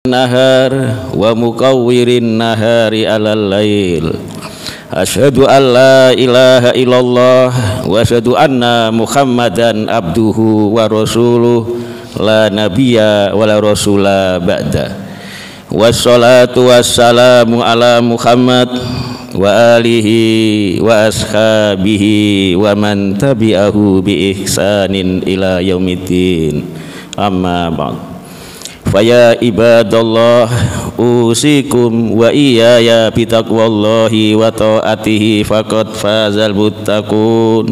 nahar wa mukawwirin nahari alal lail. Asyhadu an la ilaha illallah wa asyhadu anna Muhammadan abduhu wa rasuluh la nabiyya wa la rasula ba'da. Wassalatu wassalamu ala Muhammad wa alihi wa ashabihi wa man tabi'ahu bi ihsanin ila yaumiddin. Amma ba'd. Faya ibadallah usikum wa iyaya bitaqwallahi wa ta'atihi faqad fazal muttaqun.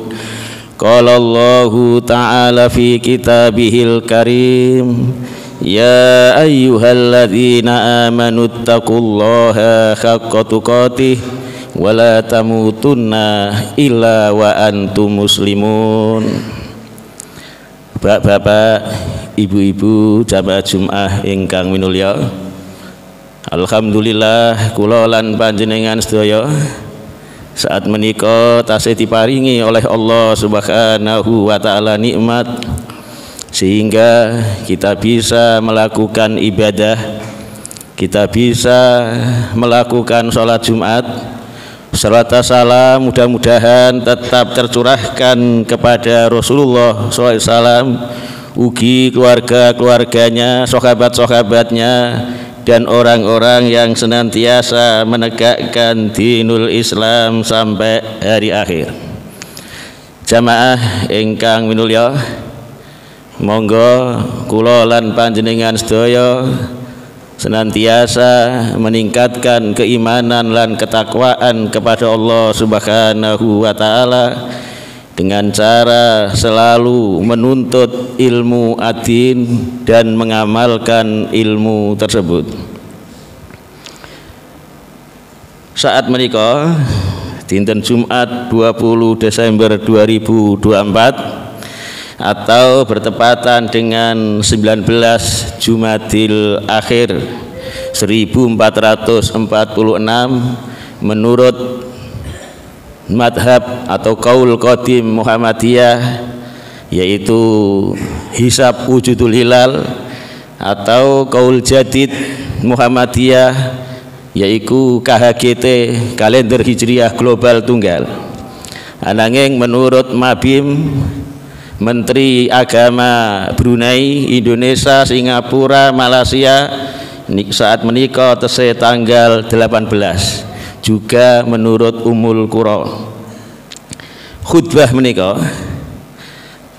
Qala Allahu ta'ala fi kitabihil karim, ya ayyuhalladzina amanu taqullaha haqqa tuqatih wa la tamutunna illa wa antum muslimun. Bapak-bapak, ibu-ibu jamaah Jumat ingkang minulya, alhamdulillah kula lan panjenengan sedaya saat menika tasih diparingi oleh Allah Subhanahu wa taala nikmat sehingga kita bisa melakukan ibadah, kita bisa melakukan sholat Jumat. Salawat salam mudah-mudahan tetap tercurahkan kepada Rasulullah SAW, ugi keluarga-keluarganya, sahabat-sahabatnya, dan orang-orang yang senantiasa menegakkan dinul Islam sampai hari akhir. Jamaah ingkang minulya, monggo kula lan panjenengan sedaya senantiasa meningkatkan keimanan lan ketakwaan kepada Allah Subhanahu wa taala dengan cara selalu menuntut ilmu ad-din dan mengamalkan ilmu tersebut. Saat menika dinten Jumat 20 Desember 2024 atau bertepatan dengan 19 Jumadil Akhir 1446 menurut madhab atau qaul qadim Muhammadiyah, yaitu hisab wujudul hilal, atau qaul jadid Muhammadiyah, yaitu KHGT kalender hijriah global tunggal. Ananging menurut Mabim, Menteri Agama Brunei, Indonesia, Singapura, Malaysia saat menikah tesih tanggal 18. Juga menurut Ummul Qura, khutbah menikah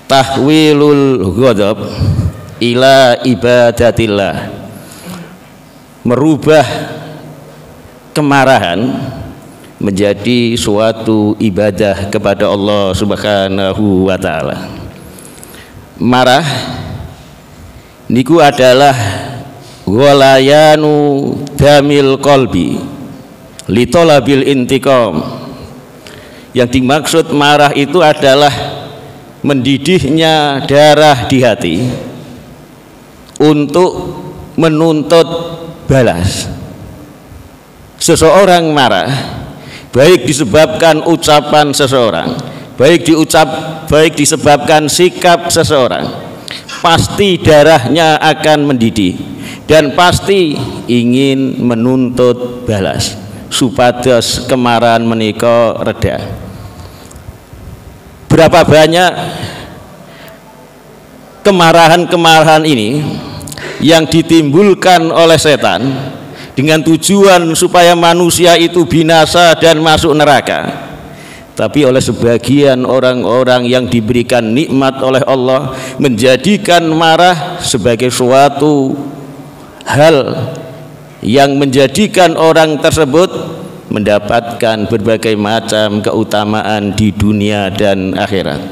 tahwilul ghadab ila ibadatillah, merubah kemarahan menjadi suatu ibadah kepada Allah Subhanahu wa taala. Marah niku adalah ghalayanu damil qalbi litolabil intiqam. Yang dimaksud marah itu adalah mendidihnya darah di hati untuk menuntut balas. Seseorang marah baik disebabkan ucapan seseorang, baik disebabkan sikap seseorang, pasti darahnya akan mendidih dan pasti ingin menuntut balas supados kemarahan menika reda. Berapa banyak kemarahan-kemarahan ini yang ditimbulkan oleh setan dengan tujuan supaya manusia itu binasa dan masuk neraka. Tapi oleh sebagian orang-orang yang diberikan nikmat oleh Allah, menjadikan marah sebagai suatu hal yang menjadikan orang tersebut mendapatkan berbagai macam keutamaan di dunia dan akhirat.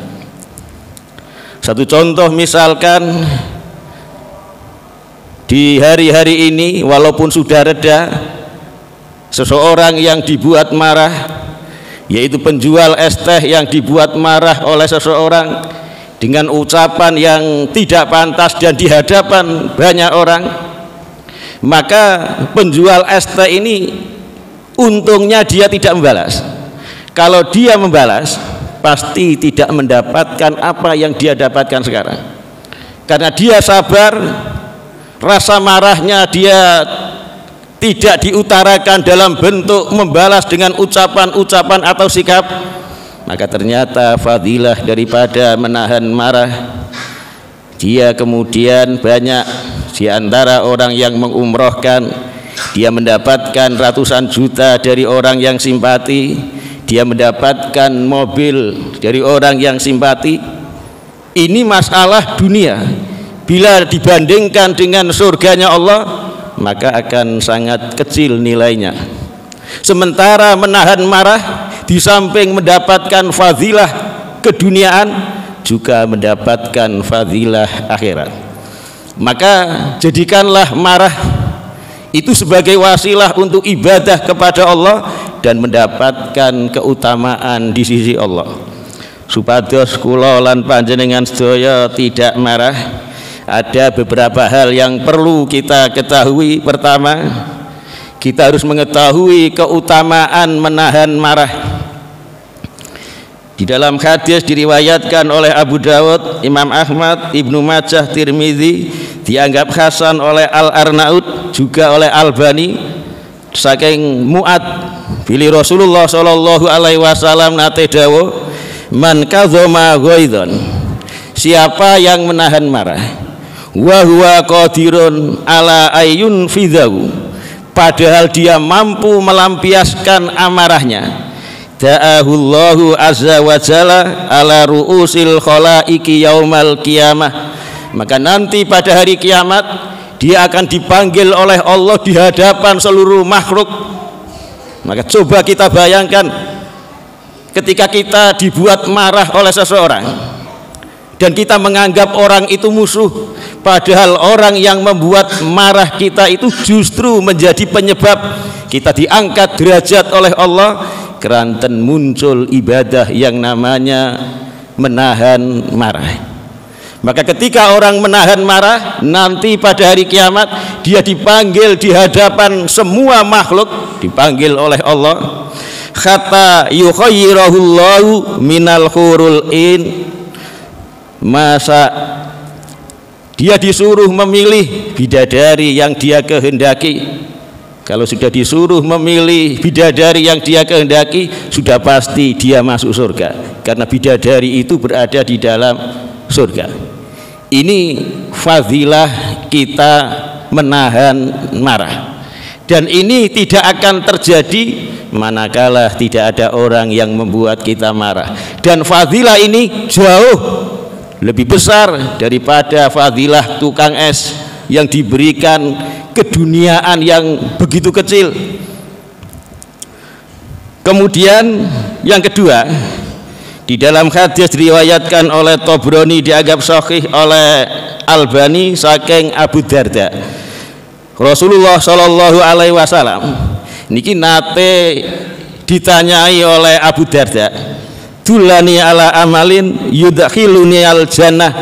Satu contoh misalkan, di hari-hari ini walaupun sudah reda, seseorang yang dibuat marah, yaitu penjual es teh yang dibuat marah oleh seseorang dengan ucapan yang tidak pantas dan di hadapan banyak orang, maka penjual es teh ini untungnya dia tidak membalas. Kalau dia membalas, pasti tidak mendapatkan apa yang dia dapatkan sekarang, karena dia sabar rasa marahnya dia tidak diutarakan dalam bentuk membalas dengan ucapan-ucapan atau sikap, maka ternyata fadilah daripada menahan marah, dia kemudian banyak di antara orang yang mengumrohkan, dia mendapatkan ratusan juta dari orang yang simpati, dia mendapatkan mobil dari orang yang simpati. Ini masalah dunia. Bila dibandingkan dengan surganya Allah, maka akan sangat kecil nilainya. Sementara menahan marah di samping mendapatkan fadilah keduniaan, juga mendapatkan fadilah akhirat. Maka jadikanlah marah itu sebagai wasilah untuk ibadah kepada Allah dan mendapatkan keutamaan di sisi Allah. Supados kula lan panjenengan sedaya tidak marah, ada beberapa hal yang perlu kita ketahui. Pertama, kita harus mengetahui keutamaan menahan marah. Di dalam hadis diriwayatkan oleh Abu Dawud, Imam Ahmad, Ibnu Majah, Tirmidzi, dianggap hasan oleh Al-Arnaud, juga oleh Albani, saking Mu'ad pilih Rasulullah sallallahu alaihi wasallam nate dawuh, man kadzama ghaidhan, siapa yang menahan marah, wa huwa qadirun ala ayyun fidhahu, padahal dia mampu melampiaskan amarahnya, da'ahullahu azza wa jalla ala ru'usil khalaiki yaumal qiyamah, maka nanti pada hari kiamat dia akan dipanggil oleh Allah di hadapan seluruh makhluk. Maka coba kita bayangkan ketika kita dibuat marah oleh seseorang dan kita menganggap orang itu musuh, padahal orang yang membuat marah kita itu justru menjadi penyebab kita diangkat derajat oleh Allah. Keranten muncul ibadah yang namanya menahan marah. Maka ketika orang menahan marah, nanti pada hari kiamat dia dipanggil di hadapan semua makhluk, dipanggil oleh Allah, kata yukhayyirahullahu minal hurul in, masa dia disuruh memilih bidadari yang dia kehendaki. Kalau sudah disuruh memilih bidadari yang dia kehendaki, sudah pasti dia masuk surga, karena bidadari itu berada di dalam surga. Ini fadilah kita menahan marah, dan ini tidak akan terjadi manakala tidak ada orang yang membuat kita marah. Dan fadilah ini jauh lebih besar daripada fadilah tukang es yang diberikan keduniaan yang begitu kecil. Kemudian yang kedua, di dalam hadis diriwayatkan oleh Tabrani, dianggap sahih oleh Albani, saking Abu Darda, Rasulullah sallallahu alaihi wasallam niki nate ditanyai oleh Abu Darda, dulani ala amalin yudkhiluni al jannah,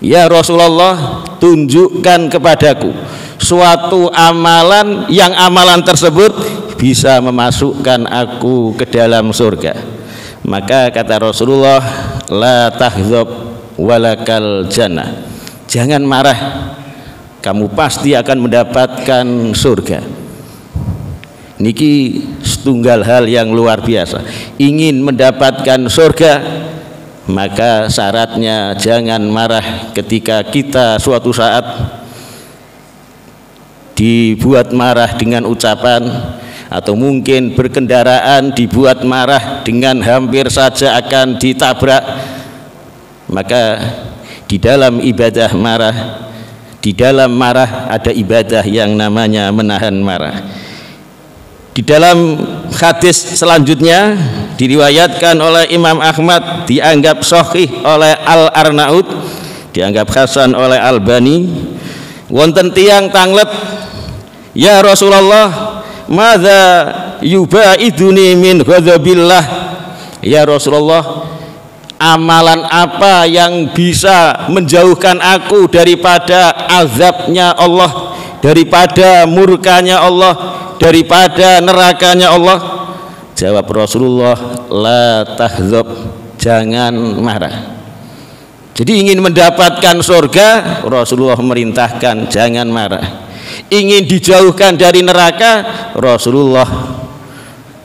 ya Rasulullah, tunjukkan kepadaku suatu amalan yang amalan tersebut bisa memasukkan aku ke dalam surga. Maka kata Rasulullah, la tahzab walakal jannah, jangan marah, kamu pasti akan mendapatkan surga. Niki setunggal hal yang luar biasa. Ingin mendapatkan surga, maka syaratnya jangan marah ketika kita suatu saat dibuat marah dengan ucapan, atau mungkin berkendaraan dibuat marah dengan hampir saja akan ditabrak. Maka di dalam ibadah marah, di dalam marah ada ibadah yang namanya menahan marah. Di dalam hadis selanjutnya diriwayatkan oleh Imam Ahmad, dianggap sahih oleh Al-Arnaud, dianggap hasan oleh Albani, wonten tiyang tanglet, ya Rasulullah, madza yubaiduni min ghadabillah, ya Rasulullah, amalan apa yang bisa menjauhkan aku daripada azabnya Allah, daripada murkanya Allah, daripada nerakanya Allah? Jawab Rasulullah, la tahzab, jangan marah. Jadi ingin mendapatkan surga, Rasulullah merintahkan jangan marah. Ingin dijauhkan dari neraka, Rasulullah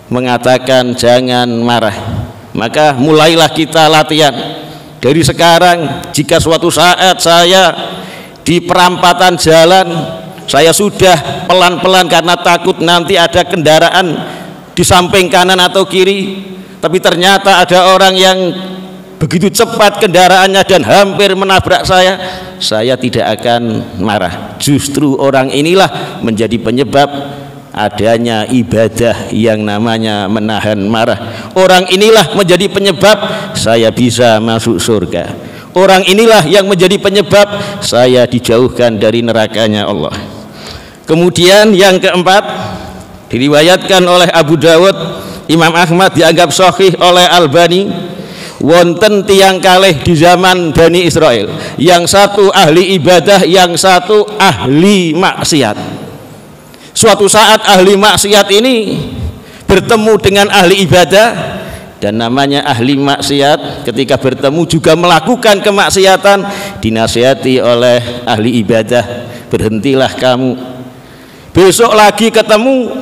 mengatakan jangan marah. Maka mulailah kita latihan dari sekarang. Jika suatu saat saya di perampatan jalan, saya sudah pelan-pelan karena takut nanti ada kendaraan di samping kanan atau kiri, tapi ternyata ada orang yang begitu cepat kendaraannya dan hampir menabrak saya tidak akan marah. Justru orang inilah menjadi penyebab adanya ibadah yang namanya menahan marah. Orang inilah menjadi penyebab saya bisa masuk surga. Orang inilah yang menjadi penyebab saya dijauhkan dari nerakanya Allah. Kemudian yang keempat, diriwayatkan oleh Abu Dawud, Imam Ahmad, dianggap sahih oleh Albani, wonten tiang kalih di zaman Bani Israel, yang satu ahli ibadah, yang satu ahli maksiat. Suatu saat ahli maksiat ini bertemu dengan ahli ibadah, dan namanya ahli maksiat ketika bertemu juga melakukan kemaksiatan, dinasihati oleh ahli ibadah, berhentilah kamu. Besok lagi ketemu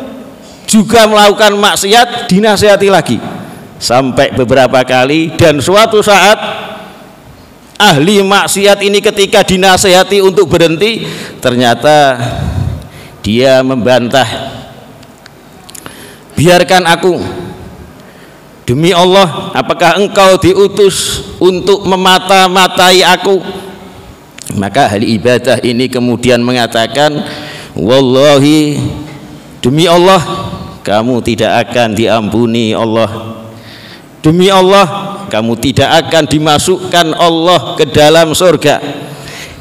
juga melakukan maksiat, dinasihati lagi sampai beberapa kali. Dan suatu saat ahli maksiat ini ketika dinasihati untuk berhenti, ternyata dia membantah, biarkan aku, demi Allah, apakah engkau diutus untuk memata-matai aku? Maka ahli ibadah ini kemudian mengatakan, wallahi, demi Allah, kamu tidak akan diampuni Allah. Demi Allah, kamu tidak akan dimasukkan Allah ke dalam surga.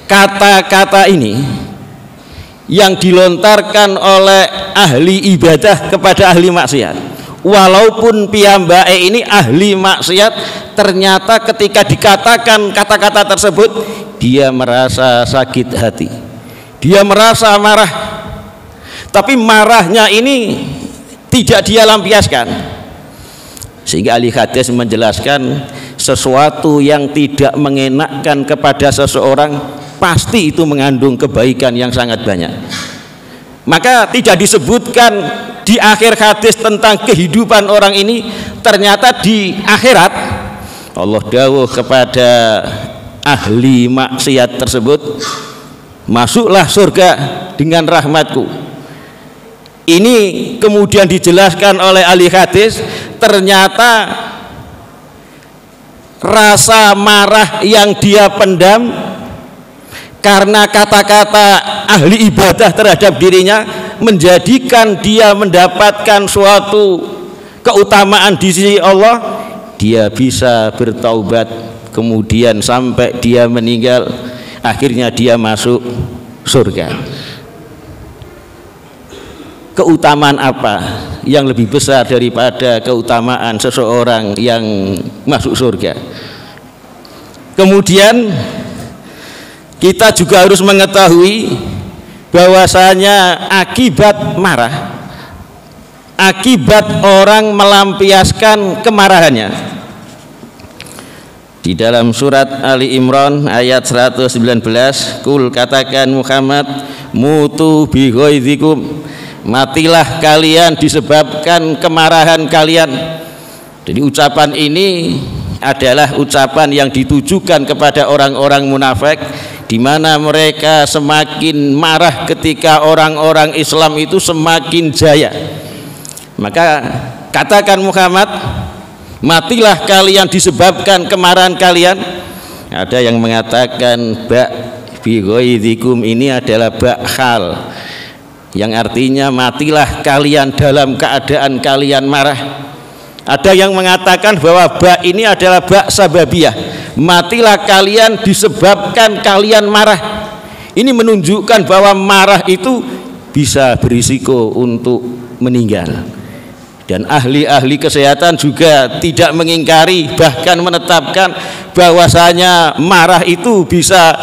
Kata-kata ini yang dilontarkan oleh ahli ibadah kepada ahli maksiat. Walaupun piyambake ini ahli maksiat, ternyata ketika dikatakan kata-kata tersebut, dia merasa sakit hati, dia merasa marah. Tapi marahnya ini tidak dia lampiaskan. Sehingga ahli hadis menjelaskan, sesuatu yang tidak mengenakkan kepada seseorang pasti itu mengandung kebaikan yang sangat banyak. Maka tidak disebutkan di akhir hadis tentang kehidupan orang ini, ternyata di akhirat Allah dawuh kepada ahli maksiat tersebut, masuklah surga dengan rahmatku. Ini kemudian dijelaskan oleh ahli hadis, ternyata rasa marah yang dia pendam karena kata-kata ahli ibadah terhadap dirinya menjadikan dia mendapatkan suatu keutamaan di sisi Allah. Dia bisa bertaubat, kemudian sampai dia meninggal, akhirnya dia masuk surga. Keutamaan apa yang lebih besar daripada keutamaan seseorang yang masuk surga? Kemudian kita juga harus mengetahui bahwasanya akibat marah, akibat orang melampiaskan kemarahannya. Di dalam surat Ali Imran ayat 119, kul, katakan Muhammad, mutu bi ghaidzikum, matilah kalian disebabkan kemarahan kalian. Jadi ucapan ini adalah ucapan yang ditujukan kepada orang-orang munafik, di mana mereka semakin marah ketika orang-orang Islam itu semakin jaya. Maka katakan Muhammad, matilah kalian disebabkan kemarahan kalian. Ada yang mengatakan ba bi ghaidzikum ini adalah ba hal, yang artinya matilah kalian dalam keadaan kalian marah. Ada yang mengatakan bahwa ba ini adalah ba sababiyah, matilah kalian disebabkan kalian marah. Ini menunjukkan bahwa marah itu bisa berisiko untuk meninggal. Dan ahli-ahli kesehatan juga tidak mengingkari, bahkan menetapkan bahwasanya marah itu bisa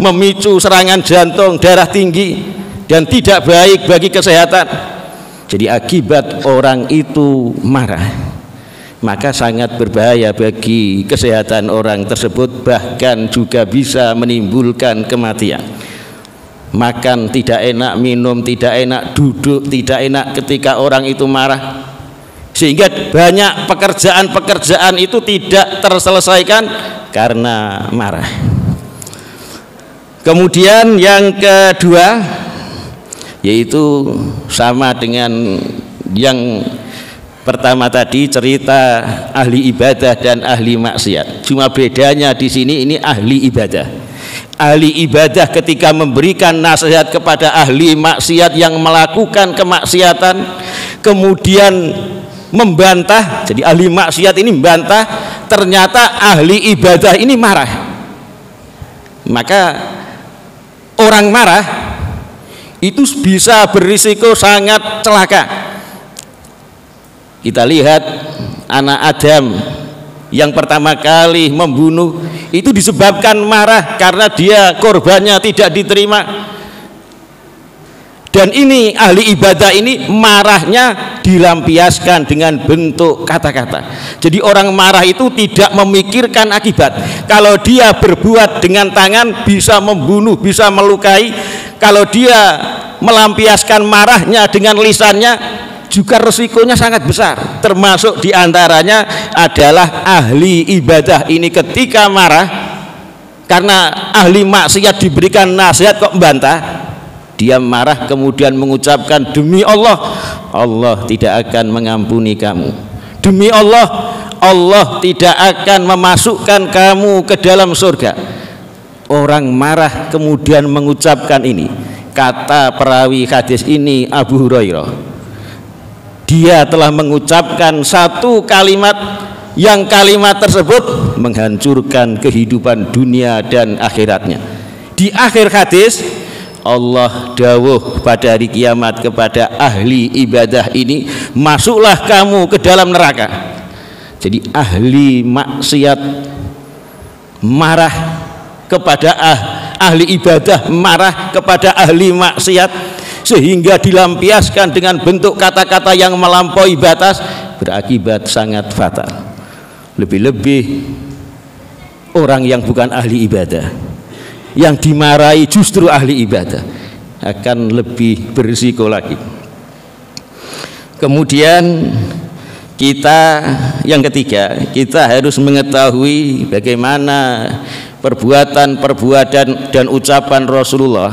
memicu serangan jantung, darah tinggi, dan tidak baik bagi kesehatan. Jadi akibat orang itu marah, maka sangat berbahaya bagi kesehatan orang tersebut, bahkan juga bisa menimbulkan kematian. Makan tidak enak, minum tidak enak, duduk tidak enak ketika orang itu marah, sehingga banyak pekerjaan-pekerjaan itu tidak terselesaikan karena marah. Kemudian yang kedua, yaitu sama dengan yang pertama tadi, cerita ahli ibadah dan ahli maksiat. Cuma bedanya di sini, ini ahli ibadah. Ahli ibadah ketika memberikan nasihat kepada ahli maksiat yang melakukan kemaksiatan, kemudian membantah. Jadi ahli maksiat ini membantah, ternyata ahli ibadah ini marah. Maka orang marah itu bisa berisiko sangat celaka. Kita lihat anak Adam yang pertama kali membunuh itu disebabkan marah karena dia korbannya tidak diterima. Dan ini ahli ibadah ini marahnya dilampiaskan dengan bentuk kata-kata. Jadi orang marah itu tidak memikirkan akibat. Kalau dia berbuat dengan tangan bisa membunuh, bisa melukai. Kalau dia melampiaskan marahnya dengan lisannya juga resikonya sangat besar. Termasuk diantaranya adalah ahli ibadah ini ketika marah karena ahli maksiat diberikan nasihat kok membantah, dia marah kemudian mengucapkan, demi Allah, Allah tidak akan mengampuni kamu. Demi Allah, Allah tidak akan memasukkan kamu ke dalam surga. Orang marah kemudian mengucapkan ini. Kata perawi hadis ini Abu Hurairah, dia telah mengucapkan satu kalimat yang kalimat tersebut menghancurkan kehidupan dunia dan akhiratnya. Di akhir hadis Allah dawuh pada hari kiamat kepada ahli ibadah ini, masuklah kamu ke dalam neraka. Jadi ahli maksiat marah kepada ahli ibadah, marah kepada ahli maksiat, sehingga dilampiaskan dengan bentuk kata-kata yang melampaui batas, berakibat sangat fatal. Lebih-lebih orang yang bukan ahli ibadah, yang dimarahi justru ahli ibadah, akan lebih berisiko lagi. Kemudian kita yang ketiga, kita harus mengetahui bagaimana perbuatan dan ucapan Rasulullah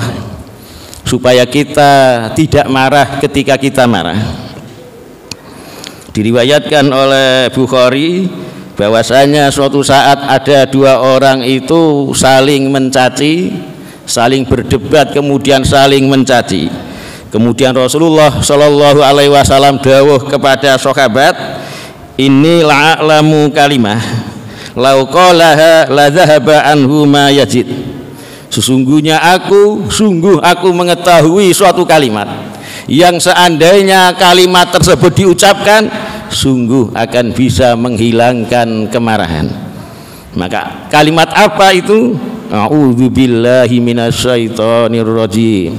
supaya kita tidak marah ketika kita marah. Diriwayatkan oleh Bukhari bahwasanya suatu saat ada dua orang itu saling mencaci, saling berdebat, kemudian saling mencaci. Kemudian Rasulullah Shallallahu Alaihi Wasallam dawuh kepada sahabat, ini la'alamu kalimah lau qalaha la dhahaba anhu ma yajid. Sesungguhnya sungguh aku mengetahui suatu kalimat yang seandainya kalimat tersebut diucapkan, sungguh akan bisa menghilangkan kemarahan. Maka kalimat apa itu? A'udzubillahi minasyaitonirrajim.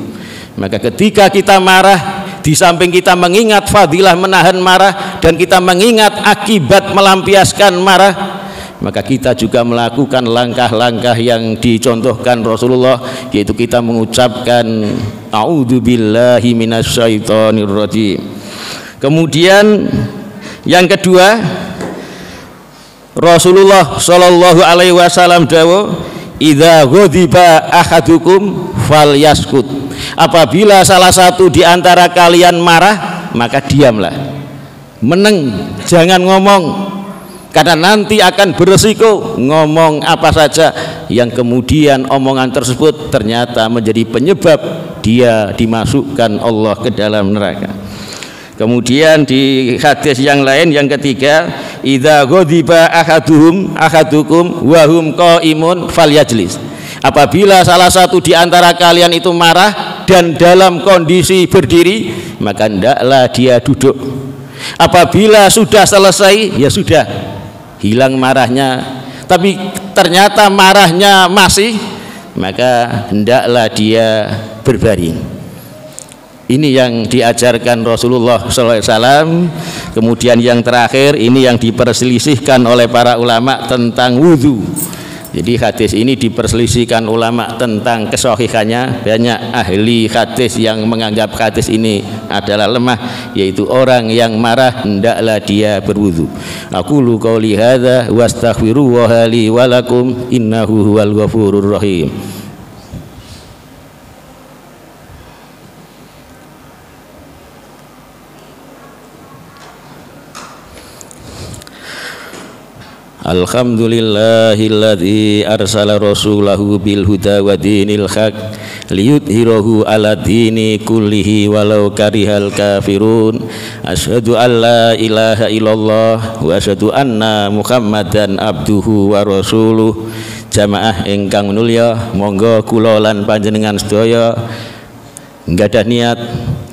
Maka ketika kita marah, di samping kita mengingat fadilah menahan marah dan kita mengingat akibat melampiaskan marah, maka kita juga melakukan langkah-langkah yang dicontohkan Rasulullah, yaitu kita mengucapkan a'udzubillahi minasyaitonirrajim. Kemudian yang kedua, Rasulullah Shallallahu Alaihi Wasallam dawuh, idza ghadiba ahadukum falyaskut. Apabila salah satu di antara kalian marah, maka diamlah, meneng, jangan ngomong. Karena nanti akan beresiko ngomong apa saja yang kemudian omongan tersebut ternyata menjadi penyebab dia dimasukkan Allah ke dalam neraka. Kemudian di hadis yang lain yang ketiga, idza ghadiba ahadukum wa hum qaimun falyajlis. Apabila salah satu di antara kalian itu marah dan dalam kondisi berdiri, maka hendaklah dia duduk. Apabila sudah selesai, ya sudah, hilang marahnya. Tapi ternyata marahnya masih, maka hendaklah dia berbaring. Ini yang diajarkan Rasulullah SAW. Kemudian yang terakhir, ini yang diperselisihkan oleh para ulama tentang wudhu. Jadi hadis ini diperselisihkan ulama tentang kesahihannya. Banyak ahli hadis yang menganggap hadis ini adalah lemah, yaitu orang yang marah hendaklah dia berwudu. Aqulu qouli hadza wastaghfirullaha li wa lakum innahu huwal ghafurur rahim. Alhamdulillahilladzi arsala rasulahu bil huda wa dinil haq liyudhhirahu ala dini kullihi walau karihal kafirun. Asyhadu an la ilaha illallah wa asyhadu anna Muhammadan abduhu wa rasuluh. Jamaah ingkang mulya, monggo kula lan panjenengan sedaya nggada niat,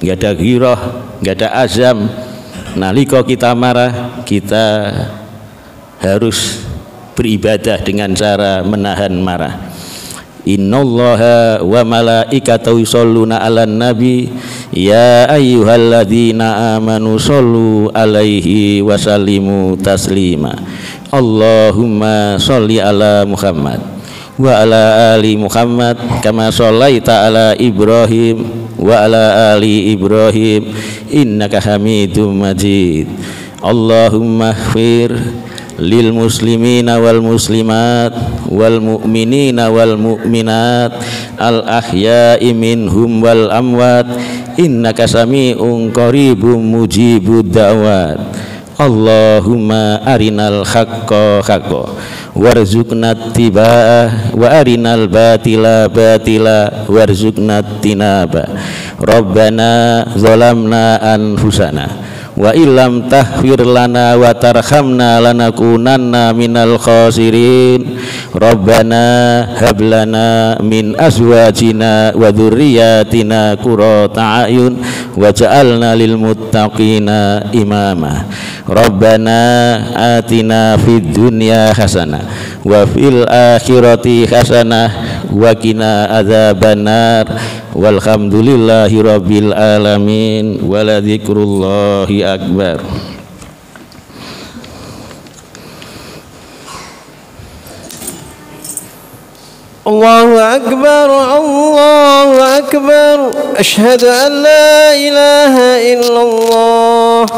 nggada ghirah, nggada azam nalika kita marah, kita harus beribadah dengan cara menahan marah. Innallaha wa malaikatahu yusholluna 'alan nabi ya ayyuhalladzina amanu shollu 'alaihi wa sallimu taslima. Allahumma sholli 'ala Muhammad wa 'ala ali Muhammad kama shallaita 'ala Ibrahim wa 'ala ali Ibrahim innaka Hamidum Majid. Allahumma ighfir lil muslimina wal muslimat wal mu'minina wal mu'minat al ahya'i minhum wal amwat innaka sami'un qaribun mujibud da'wat. Allahumma arinal haqqa haqqa warzuqna ittiba'ah wa arinal batila batila warzuqna tinaba. Rabbana zalamna anfusana wa illam tahfir lana wa tarhamna lanakunanna minal khasirin. Rabbana hablana min azwajina wa dzurriyyatina qurrata a'yun waj'alna lil muttaqina imama. Rabbana atina fid dunya hasanah wa fil akhirati hasanah wa qina adzabannar. Walhamdulillahi rabbil alamin wala dzikrullahi akbar. Allahu akbar, Allahu akbar. Asyhadu an la ilaha illallah.